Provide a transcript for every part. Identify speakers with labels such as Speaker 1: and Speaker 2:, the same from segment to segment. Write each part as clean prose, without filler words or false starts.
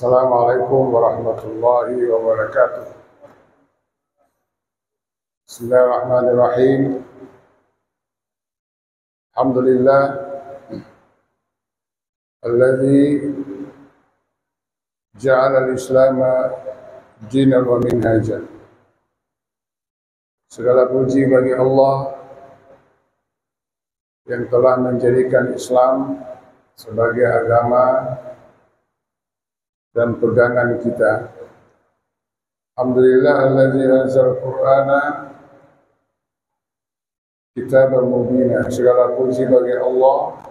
Speaker 1: Assalamualaikum warahmatullahi wabarakatuh. Bismillahirrahmanirrahim. Alhamdulillah alladzi ja'ala al-Islam dinan wa minhajan. Segala puji bagi Allah yang telah menjadikan Islam sebagai agama dan pegangan kita. Alhamdulillah alladzi anzala al-Qur'ana kitaban mubina. Segala puji bagi Allah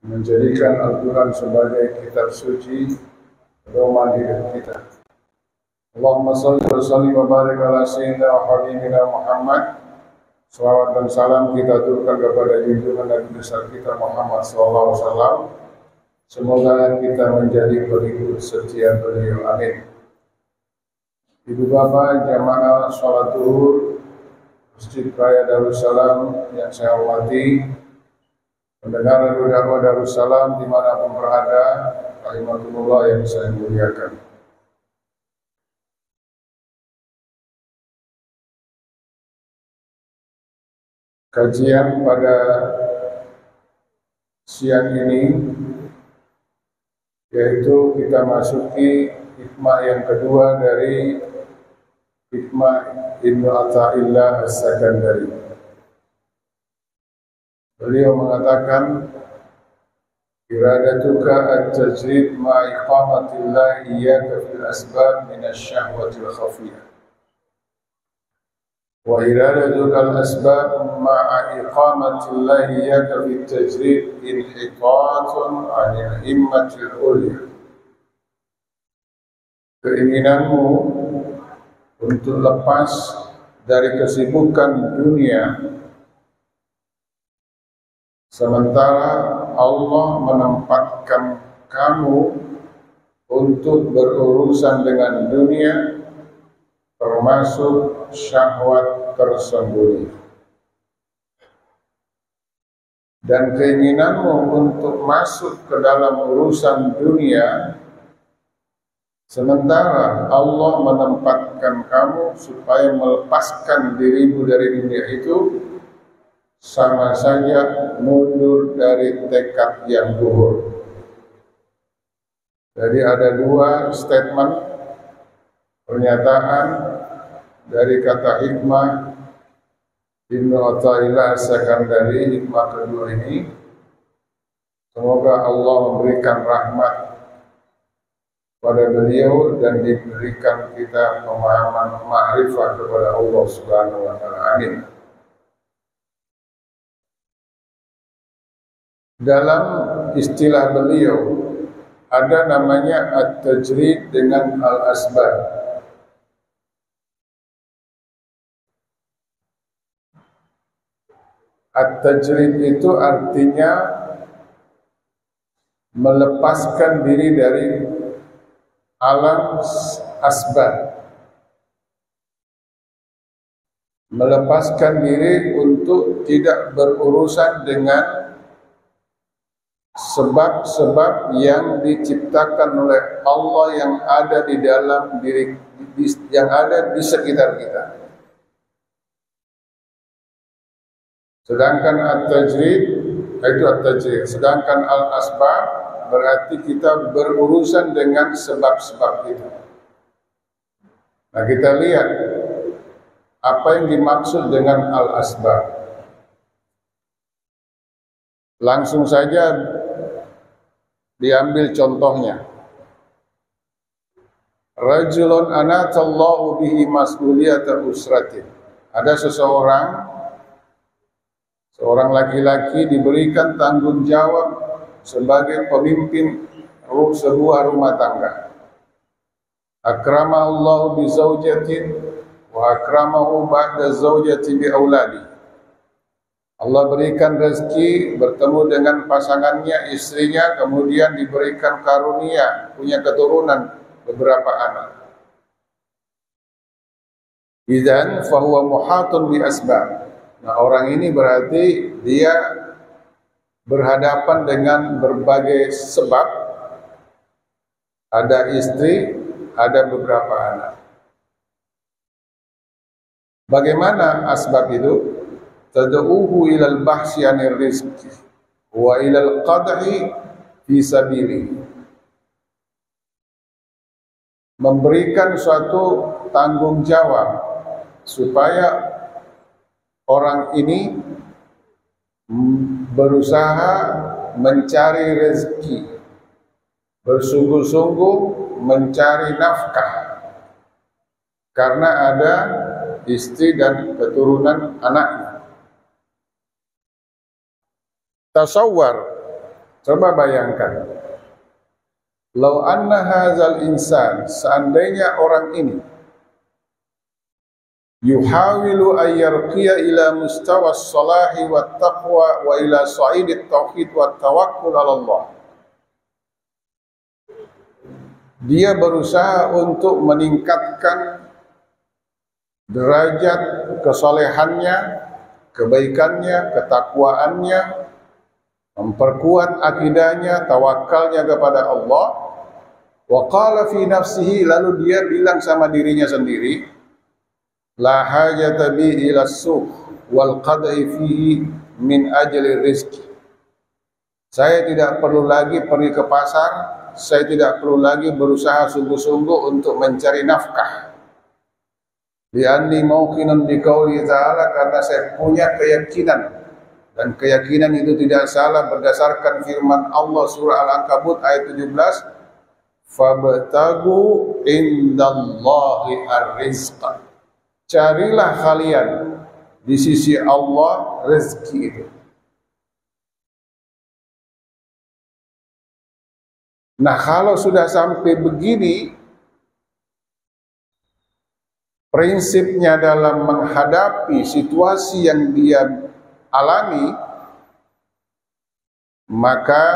Speaker 1: menjadikan Al-Quran sebagai kitab suci pedoman hidup kita. Allahumma salli wa sallim wa barik ala sayyidina wa habibina Muhammad. Salawat dan salam kita aturkan kepada junjungan Nabi besar kita Muhammad sallallahu alaihi wasallam. Semoga kita menjadi pengikut setia beliau. Amin. Ibu bapak jamaah sholat zuhur Masjid Raya Darussalam yang saya hormati, pendengar Radio Dakwah Darussalam dimanapun berada, rahimakumullah yang saya muliakan. Kajian pada siang ini yaitu kita masuki hikmah yang kedua dari hikmah Ibnu Athaillah As-Sakandari. Beliau mengatakan, iradatuka at-tajrid ma'iqamatillah iyyaka fil asbab minasyahwatil khafiyah. Wa iradatuka al-asbab ma'iqamatillah iyyaka fit tajrid inhitatun 'anil himmatil ulya. Keinginanmu untuk lepas dari kesibukan dunia, sementara Allah menempatkan kamu untuk berurusan dengan dunia, termasuk syahwat tersembunyi. Dan keinginanmu untuk masuk ke dalam urusan dunia, sementara Allah menempatkan kamu supaya melepaskan dirimu dari dunia itu, sama saja mundur dari tekad yang luhur. Jadi ada dua statement, pernyataan dari kata hikmah Ibnu Athaillah As-Sakandari. Hikmah kedua ini, semoga Allah memberikan rahmat pada beliau dan diberikan kita pemahaman ma'rifah kepada Allah Subhanahu wa taala. Amin. Dalam istilah beliau ada namanya at-tajrid dengan al-asbab. At-tajrid itu artinya melepaskan diri dari alam asbab, melepaskan diri untuk tidak berurusan dengan sebab-sebab yang diciptakan oleh Allah yang ada di dalam diri, yang ada di sekitar kita. Sedangkan at-tajrid itu at-tajrid, sedangkan al-asbab berarti kita berurusan dengan sebab-sebab itu. Nah, kita lihat apa yang dimaksud dengan al-asbab. Langsung saja diambil contohnya. Rajulun anatallahu bihi mas'uliyata usratin. Ada seorang laki-laki diberikan tanggung jawab sebagai pemimpin sebuah rumah tangga. Akramahullahu bi zaujatin wa akramahu ba'da zaujati bi auladi. Allah berikan rezeki bertemu dengan pasangannya, istrinya, kemudian diberikan karunia punya keturunan beberapa anak. Idzan fahuwa muhatun bi asbab. Nah, orang ini berarti dia berhadapan dengan berbagai sebab ada istri, ada beberapa anak. Bagaimana asbab itu? Tad'uhu ilal bahsi 'anil rizqi wa ilal qadhi fi sabili. Memberikan suatu tanggung jawab supaya orang ini berusaha mencari rezeki, bersungguh-sungguh mencari nafkah, karena ada istri dan keturunan anaknya. Tasawwar, coba bayangkan, lau anna hadzal insan, seandainya orang ini yuhawilu ayyarqiya ila mustawa as-salahi wat taqwa wa ila sa'idit tauhid wat tawakkul 'ala Allah. Dia berusaha untuk meningkatkan derajat kesolehannya, kebaikannya, ketakwaannya, memperkuat akidahnya, tawakalnya kepada Allah. Wa qala fi nafsihi, lalu dia bilang sama dirinya sendiri, la hajata bi ila suq wal qad'i fihi min ajli rizki. Saya tidak perlu lagi pergi ke pasar, saya tidak perlu lagi berusaha sungguh-sungguh untuk mencari nafkah. Li'anni mauqinan bi qouli ta'ala, karena saya punya keyakinan, dan keyakinan itu tidak salah berdasarkan firman Allah surah Al-Ankabut ayat 17, fabtagu indallahi ar-rizqa. Carilah kalian di sisi Allah rezeki itu. Nah, kalau sudah sampai begini, prinsipnya dalam menghadapi situasi yang dia alami, maka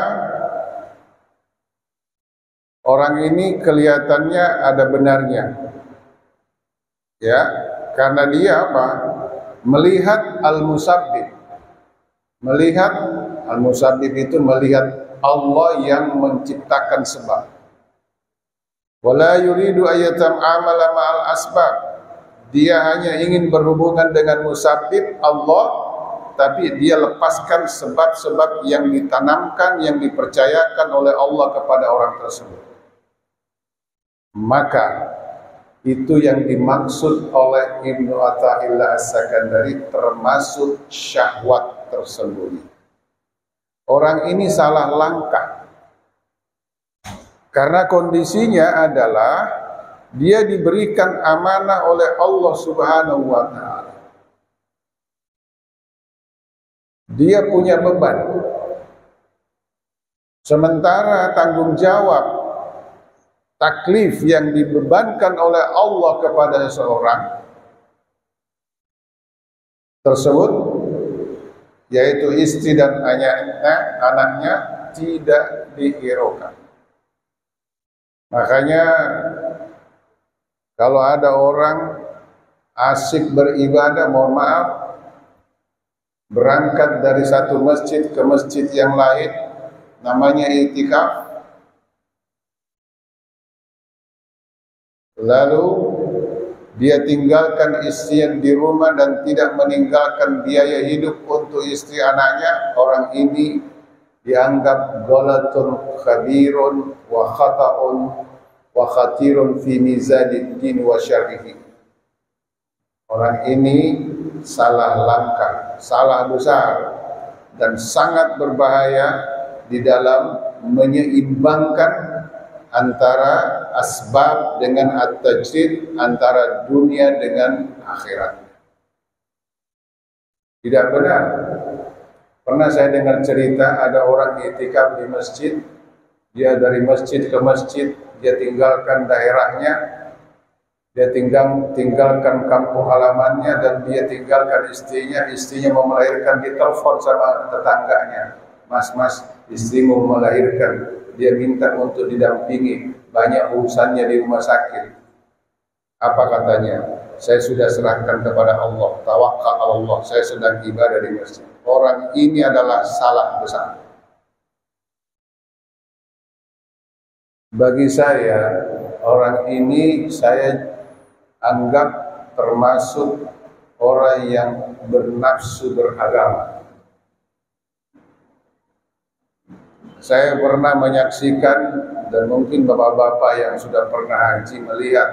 Speaker 1: orang ini kelihatannya ada benarnya. Ya, karena dia apa? Melihat al-musabbib. Melihat al-musabbib itu melihat Allah yang menciptakan sebab. Wala yuridu ayatam amala ma'al asbab. Dia hanya ingin berhubungan dengan musabbib Allah, tapi dia lepaskan sebab-sebab yang ditanamkan, yang dipercayakan oleh Allah kepada orang tersebut. Maka itu yang dimaksud oleh Ibnu Athaillah As-Sakandari termasuk syahwat tersembunyi. Orang ini salah langkah karena kondisinya adalah dia diberikan amanah oleh Allah Subhanahu wa ta'ala. Dia punya beban. Sementara tanggung jawab, taklif yang dibebankan oleh Allah kepada seseorang tersebut, yaitu istri dan anaknya, tidak dihiraukan. Makanya kalau ada orang asik beribadah, mohon maaf, berangkat dari satu masjid ke masjid yang lain, namanya i'tikaf, lalu dia tinggalkan istrinya di rumah dan tidak meninggalkan biaya hidup untuk istri anaknya, orang ini dianggap ghalatun khabirun wa khata'un wa khatirun fi mizanid din wa syar'ihi. Orang ini salah langkah, salah besar, dan sangat berbahaya di dalam menyeimbangkan antara asbab dengan at-tajrid, antara dunia dengan akhirat. Tidak benar. Pernah saya dengar cerita ada orang i'tikaf di masjid, dia dari masjid ke masjid, dia tinggalkan daerahnya, dia tinggalkan kampung halamannya, dan dia tinggalkan istrinya mau melahirkan, ditelepon sama tetangganya, mas, istri mau melahirkan, dia minta untuk didampingi, banyak urusannya di rumah sakit. Apa katanya? Saya sudah serahkan kepada Allah, tawakal Allah, saya sedang ibadah di masjid. Orang ini adalah salah besar. Bagi saya, orang ini saya anggap termasuk orang yang bernafsu beragama. Saya pernah menyaksikan, dan mungkin bapak-bapak yang sudah pernah haji melihat,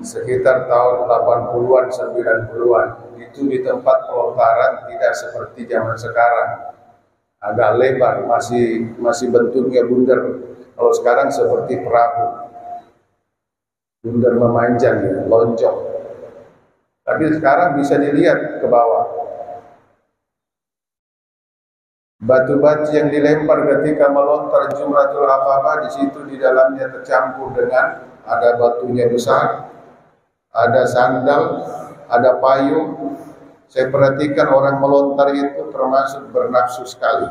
Speaker 1: sekitar tahun 80-an, 90-an, itu di tempat pelontaran tidak seperti zaman sekarang. Agak lebar, masih bentuknya bundar. Kalau sekarang seperti perahu, bundar memanjang, ya, lonjong. Tapi sekarang bisa dilihat ke bawah. Batu-batu yang dilempar ketika melontar Jumratul Aqabah, di situ di dalamnya tercampur dengan ada batunya besar, ada sandal, ada payung. Saya perhatikan orang melontar itu termasuk bernafsu sekali.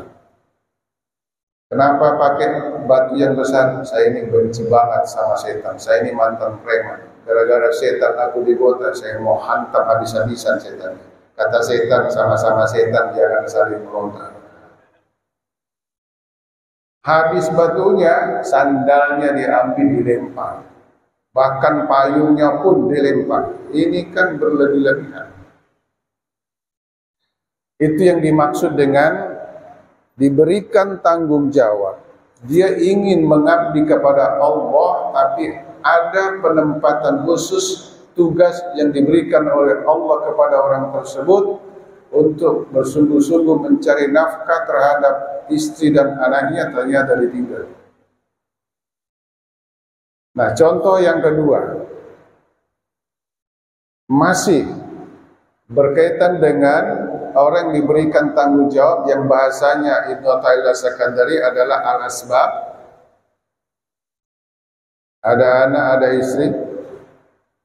Speaker 1: Kenapa pakai batu yang besar? Saya ini benci banget sama setan. Saya ini mantan preman. Gara-gara setan aku di kota, saya mau hantam habis-habisan setan. Kata setan, sama-sama setan, jangan saling melontar. Habis batunya, sandalnya diambil, dilempar. Bahkan payungnya pun dilempar. Ini kan berlebih-lebihan. Itu yang dimaksud dengan diberikan tanggung jawab. Dia ingin mengabdi kepada Allah, tapi ada penempatan khusus tugas yang diberikan oleh Allah kepada orang tersebut untuk bersungguh-sungguh mencari nafkah terhadap istri dan anaknya, ternyata ditinggal. Nah, contoh yang kedua, masih berkaitan dengan orang yang diberikan tanggung jawab, yang bahasanya Ibnu Athaillah Sakandari adalah al-asbab. Ada anak, ada istri.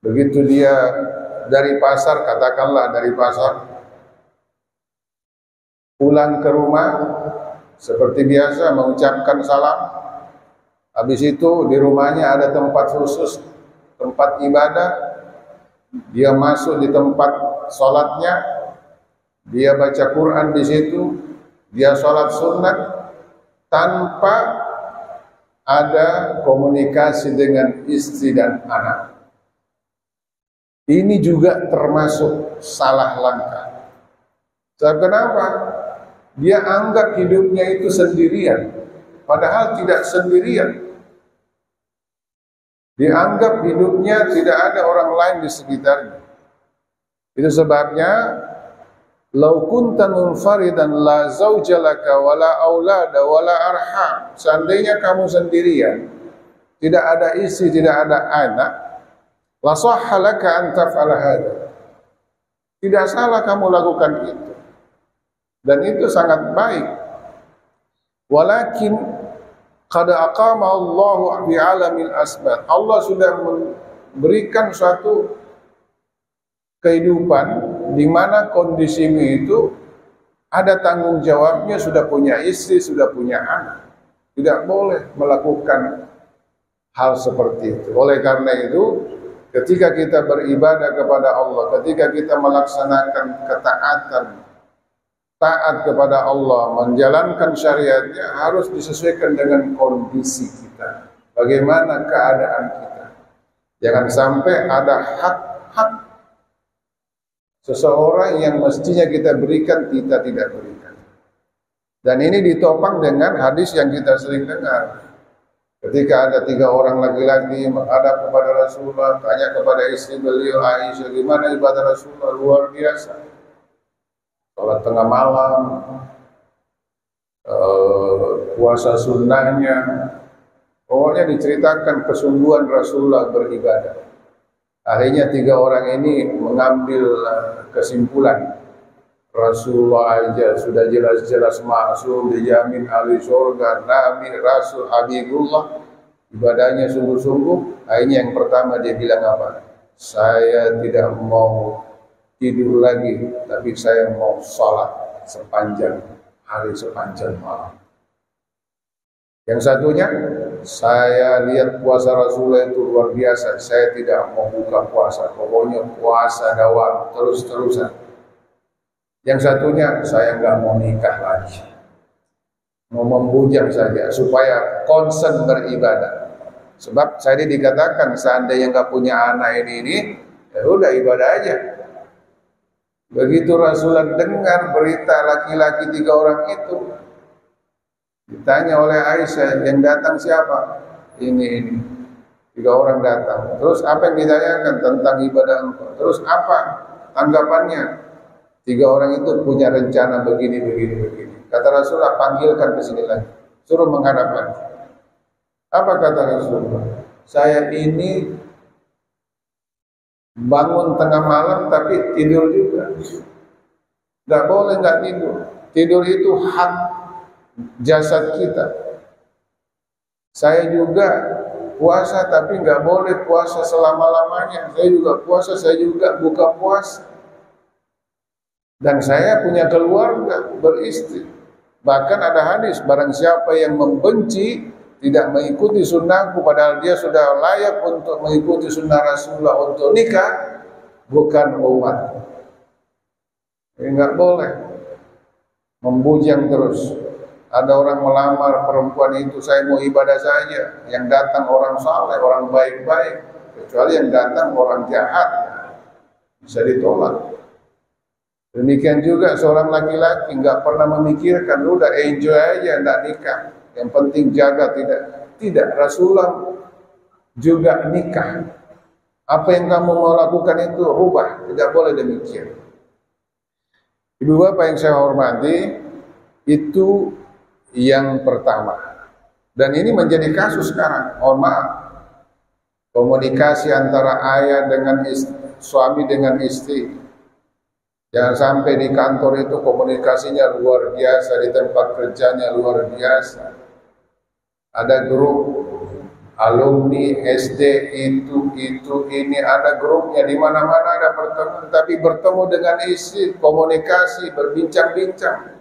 Speaker 1: Begitu dia dari pasar, katakanlah dari pasar, pulang ke rumah, seperti biasa mengucapkan salam. Habis itu di rumahnya ada tempat khusus, tempat ibadah. Dia masuk di tempat sholatnya, dia baca Quran di situ, dia sholat sunat tanpa ada komunikasi dengan istri dan anak. Ini juga termasuk salah langkah. Sebab kenapa? Dia anggap hidupnya itu sendirian, padahal tidak sendirian. Dianggap hidupnya tidak ada orang lain di sekitarnya. Itu sebabnya lau kunta munfaridan la zawja laka wala aulada wala arham. Seandainya kamu sendirian, tidak ada istri, tidak ada anak, la sahha laka an taf'ala hadha. Tidak salah kamu lakukan itu. Dan itu sangat baik. Walakin qad aqama Allah bi alamil asbab. Allah sudah memberikan suatu kehidupan di mana kondisimu itu ada tanggung jawabnya, sudah punya istri, sudah punya anak. Tidak boleh melakukan hal seperti itu. Oleh karena itu, ketika kita beribadah kepada Allah, ketika kita melaksanakan ketaatan, taat kepada Allah, menjalankan syariatnya, harus disesuaikan dengan kondisi kita. Bagaimana keadaan kita. Jangan sampai ada hak-hak seseorang yang mestinya kita berikan, kita tidak berikan. Dan ini ditopang dengan hadis yang kita sering dengar. Ketika ada 3 orang laki-laki menghadap kepada Rasulullah, tanya kepada istri beliau Aisyah, gimana ibadah Rasulullah? Luar biasa. Salat tengah malam, puasa sunnahnya, pokoknya diceritakan kesungguhan Rasulullah beribadah. Akhirnya 3 orang ini mengambil kesimpulan, Rasulullah aja sudah jelas-jelas maksum, dijamin ahli surga, Nabi, Rasul, Habibullah, ibadahnya sungguh-sungguh. Akhirnya yang pertama dia bilang apa? Saya tidak mau tidur lagi, tapi saya mau sholat sepanjang hari, sepanjang malam. Yang satunya, saya lihat puasa Rasulullah itu luar biasa, saya tidak mau buka puasa, pokoknya puasa dawam terus-terusan. Yang satunya, saya nggak mau nikah lagi. mau membujang saja supaya konsen beribadah. Sebab saya dikatakan seandainya nggak punya anak ini ya udah ibadah aja. Begitu Rasulullah dengar berita laki-laki 3 orang itu, ditanya oleh Aisyah, yang datang siapa? Ini 3 orang datang. Terus apa yang ditanyakan tentang ibadah engkau? Terus apa tanggapannya? 3 orang itu punya rencana begini. Kata Rasulullah, panggilkan ke sini lagi, suruh menghadap lagi. Apa kata Rasulullah? Saya ini bangun tengah malam tapi tidur juga. Gak boleh gak tidur. Tidur itu hak jasad kita. Saya juga puasa tapi gak boleh puasa selama-lamanya. Saya juga puasa, saya juga buka puasa. Dan saya punya keluarga, beristri. Bahkan ada hadis, barang siapa yang membenci tidak mengikuti sunnahku padahal dia sudah layak untuk mengikuti sunnah Rasulullah untuk nikah, bukan umat. Enggak boleh membujang terus. Ada orang melamar perempuan itu, saya mau ibadah saja. Yang datang orang saleh, orang baik-baik. Kecuali yang datang orang jahat, bisa ditolak. Demikian juga seorang laki-laki nggak pernah memikirkan, udah enjoy aja, nggak nikah. Yang penting jaga, tidak. Rasulullah juga nikah. Apa yang kamu mau lakukan itu rubah, tidak boleh demikian. Ibu bapak yang saya hormati, itu yang pertama. Dan ini menjadi kasus sekarang. Mohon maaf, komunikasi antara ayah dengan istri, suami dengan istri. Jangan sampai di kantor itu komunikasinya luar biasa, di tempat kerjanya luar biasa. Ada grup alumni SD itu ini, ada grupnya di mana-mana ada pertemuan, tapi bertemu dengan istri, komunikasi, berbincang-bincang.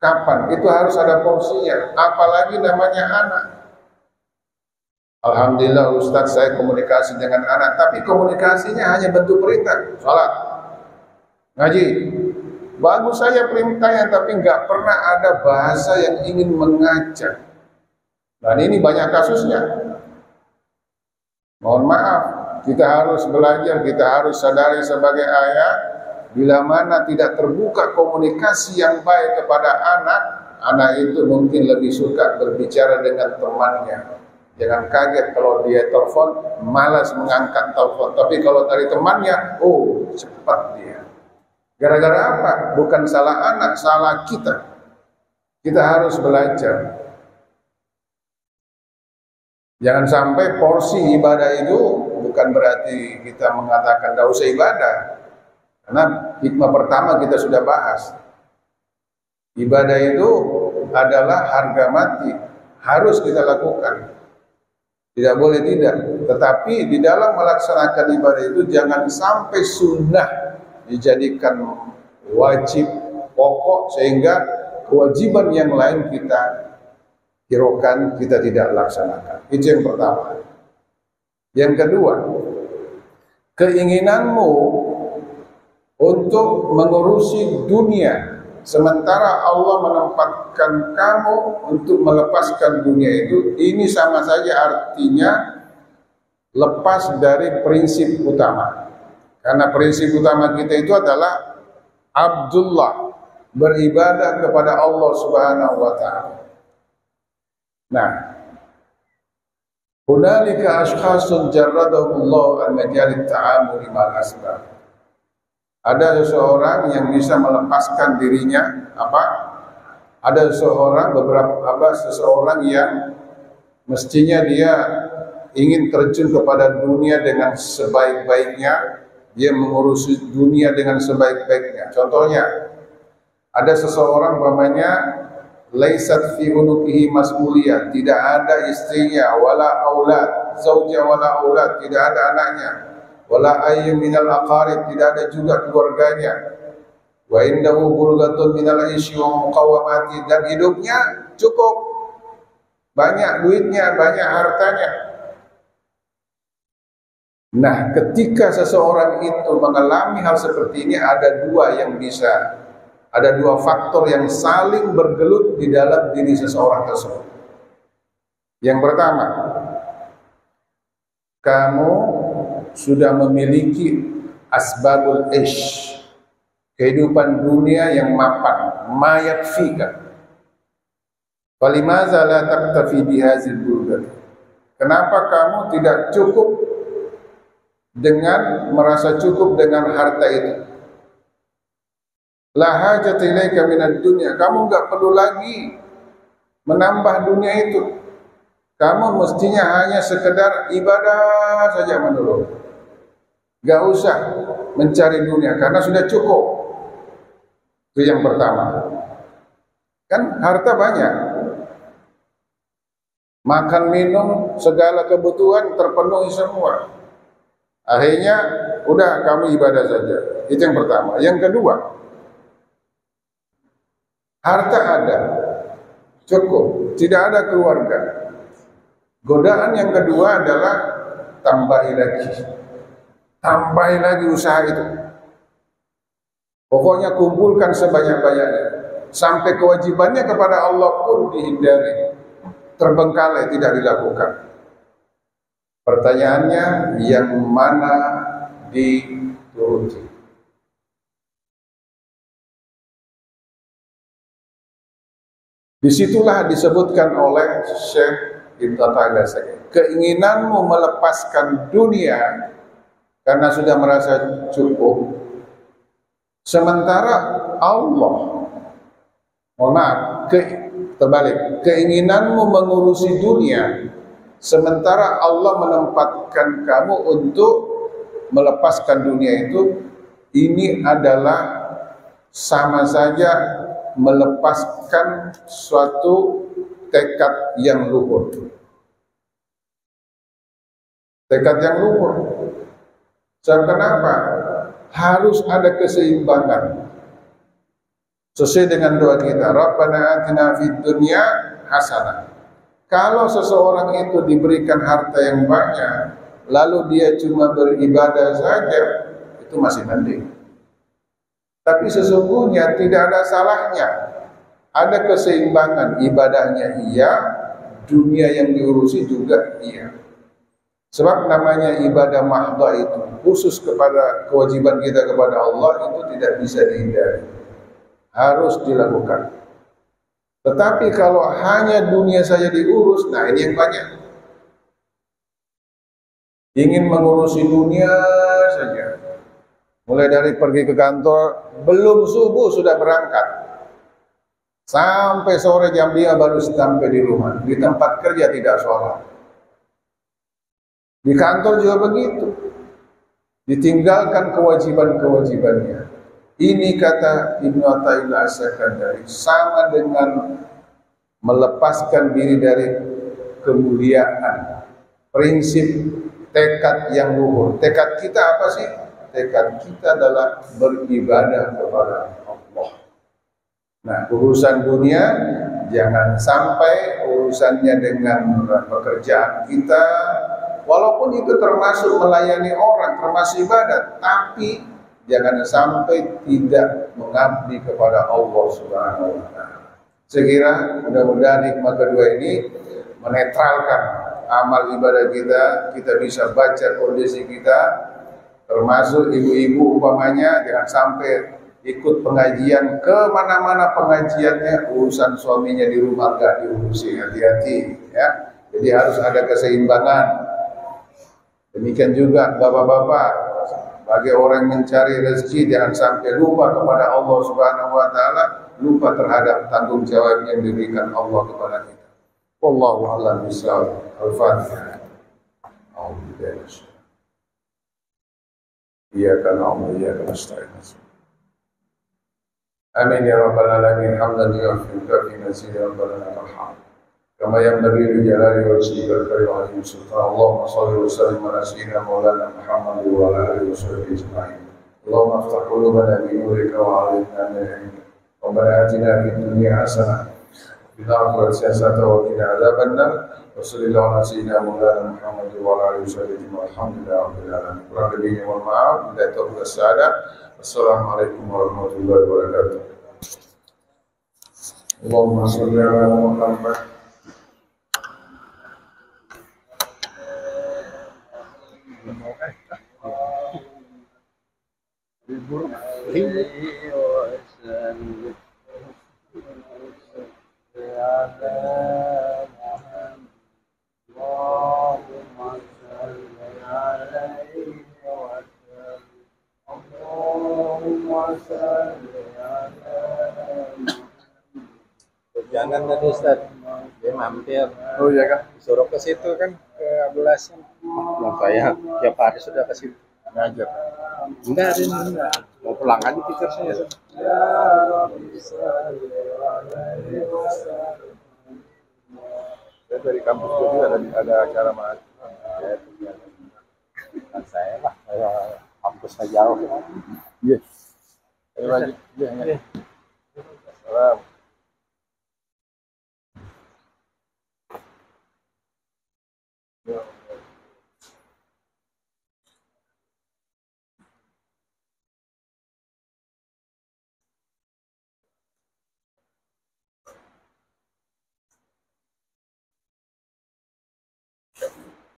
Speaker 1: Kapan? Itu harus ada porsinya, apalagi namanya anak. Alhamdulillah Ustaz, saya komunikasi dengan anak, tapi komunikasinya hanya bentuk perintah, salat, ngaji. Bagus saja perintahnya, tapi nggak pernah ada bahasa yang ingin mengajak. Dan ini banyak kasusnya. Mohon maaf, kita harus belajar, kita harus sadari sebagai ayah, bila mana tidak terbuka komunikasi yang baik kepada anak, anak itu mungkin lebih suka berbicara dengan temannya. Jangan kaget kalau dia telepon, malas mengangkat telepon. Tapi kalau dari temannya, oh cepat dia. Gara-gara apa? Bukan salah anak, salah kita. Kita harus belajar. Jangan sampai porsi ibadah itu bukan berarti kita mengatakan tidak usah ibadah. Karena hikmah pertama kita sudah bahas. Ibadah itu adalah harga mati. Harus kita lakukan. Tidak boleh tidak. Tetapi di dalam melaksanakan ibadah itu jangan sampai sunnah dijadikan wajib pokok sehingga kewajiban yang lain kita hiraukan, kita tidak laksanakan. Itu yang pertama. Yang kedua, keinginanmu untuk mengurusi dunia sementara Allah menempatkan kamu untuk melepaskan dunia itu, ini sama saja artinya lepas dari prinsip utama. Karena prinsip utama kita itu adalah Abdullah, beribadah kepada Allah Subhanahu wa taala. Nah, hunalika ashkhasun jarradahumullah an majalit ta'amuli ma'al asbab. Ada seseorang yang bisa melepaskan dirinya Ada seseorang yang mestinya dia ingin terjun kepada dunia dengan sebaik-baiknya, dia mengurusi dunia dengan sebaik-baiknya. Contohnya, ada seseorang namanya laisat fi unukihi mas'uliyah, tidak ada istrinya, wala aulad, zauja wala aulad, tidak ada anaknya, wala ayyun minal aqarib, tidak ada juga keluarganya, wa indahu bulgatun minal isyi wa muqawamati, dan hidupnya cukup, banyak duitnya, banyak hartanya. Nah, ketika seseorang itu mengalami hal seperti ini, ada dua yang bisa Ada dua faktor yang saling bergelut di dalam diri seseorang tersebut. Yang pertama, kamu sudah memiliki asbabul ish, kehidupan dunia yang mapan, ma yakfika. Falimaza la taktafi bihazil bulghat? Kenapa kamu tidak cukup dengan merasa cukup dengan harta itu? La hajat ilaika minad dunya. Kamu enggak perlu lagi menambah dunia itu. Kamu mestinya hanya sekedar ibadah saja menurut. Enggak usah mencari dunia karena sudah cukup. Itu yang pertama. Kan harta banyak. Makan, minum, segala kebutuhan terpenuhi semua. Akhirnya udah kamu ibadah saja. Itu yang pertama. Yang kedua, harta ada, cukup, tidak ada keluarga. Godaan yang kedua adalah tambahi lagi usaha itu. Pokoknya kumpulkan sebanyak-banyaknya, sampai kewajibannya kepada Allah pun dihindari, terbengkalai, tidak dilakukan. Pertanyaannya, yang mana dituruti? Disitulah disebutkan oleh Syekh Ibnu Taimiyah, keinginanmu melepaskan dunia karena sudah merasa cukup, sementara Allah, terbalik, keinginanmu mengurusi dunia sementara Allah menempatkan kamu untuk melepaskan dunia itu, ini adalah sama saja melepaskan suatu tekad yang luhur. Tekad yang luhur. Sebab kenapa? Harus ada keseimbangan. Sesuai dengan doa kita, Rabbana atina fid dunya hasanah. Kalau seseorang itu diberikan harta yang banyak, lalu dia cuma beribadah saja, itu masih mending. Tapi sesungguhnya tidak ada salahnya. Ada keseimbangan, ibadahnya iya, dunia yang diurusi juga iya. Sebab namanya ibadah mahdha itu, khusus kepada kewajiban kita kepada Allah, itu tidak bisa dihindari. Harus dilakukan. Tetapi kalau hanya dunia saja diurus, nah ini yang banyak. Ingin mengurusi dunia saja. Mulai dari pergi ke kantor, belum subuh sudah berangkat. Sampai sore jam 5 baru sampai di rumah. Di tempat kerja tidak sholat. Di kantor juga begitu. Ditinggalkan kewajiban-kewajibannya. Ini kata Ibnu Athaillah As-Sakandari, sama dengan melepaskan diri dari kemuliaan. Prinsip tekad yang luhur. Tekad kita apa sih? Tekad kita adalah beribadah kepada Allah. Nah, urusan dunia jangan sampai urusannya dengan pekerjaan kita, walaupun itu termasuk melayani orang, termasuk ibadat, tapi jangan sampai tidak mengabdi kepada Allah Subhanahu wa taala. Sekira mudah-mudahan hikmah kedua ini menetralkan amal ibadah kita bisa baca kondisi kita. Termasuk ibu-ibu umpamanya jangan sampai ikut pengajian, ke mana-mana pengajiannya urusan suaminya di rumah enggak diurusi, hati-hati ya. Jadi harus ada keseimbangan. Demikian juga bapak-bapak, bagi orang mencari rezeki jangan sampai lupa kepada Allah Subhanahu wa taala, lupa terhadap tanggung jawab yang diberikan Allah kepada kita. Wallahu a'lam bishawab. Al-Fatihah. Iyyaka na'budu wa iyyaka nasta'in. Amin ya rabbal alamin. Hamdan yu'affiruka fi nafsi rabbana lakal kama yanbaghi li jalali wajhika al-karim wa li sultan. Allahumma shalli wa sallim ala sayyidina maulana Muhammad wa ala alihi wa sahbihi ajma'in. Allahumma aftah qulubana bi nurika wa 'allimna min ilmika. Rabbana atina fid dunya hasanah wa fil akhirati hasanah wa qina adzabannar. Wassallallahu ala sayyidina maulana Muhammad wa ala alihi wa sahbihi walhamdulillahi rabbil alamin. Kurang lebihnya mohon maaf. Wassalamualaikum warahmatullahi wabarakatuh. Allahumma sholli ala Muhammad.
Speaker 2: Jangan tadi Ustaz, dia mampir.
Speaker 1: Oh iya kah?
Speaker 2: Disuruh ke situ kan, ke Abulasan. Yang saya tiap hari sudah ke situ.
Speaker 1: Ngajak.
Speaker 2: Enggak, hari ini enggak. Mau pulang aja pikir saya.
Speaker 1: Saya dari kampus juga ada acara mahasiswa.
Speaker 2: Kan saya lah, kampusnya jauh.
Speaker 1: Yes. Ayo lanjut. Iya. Salam.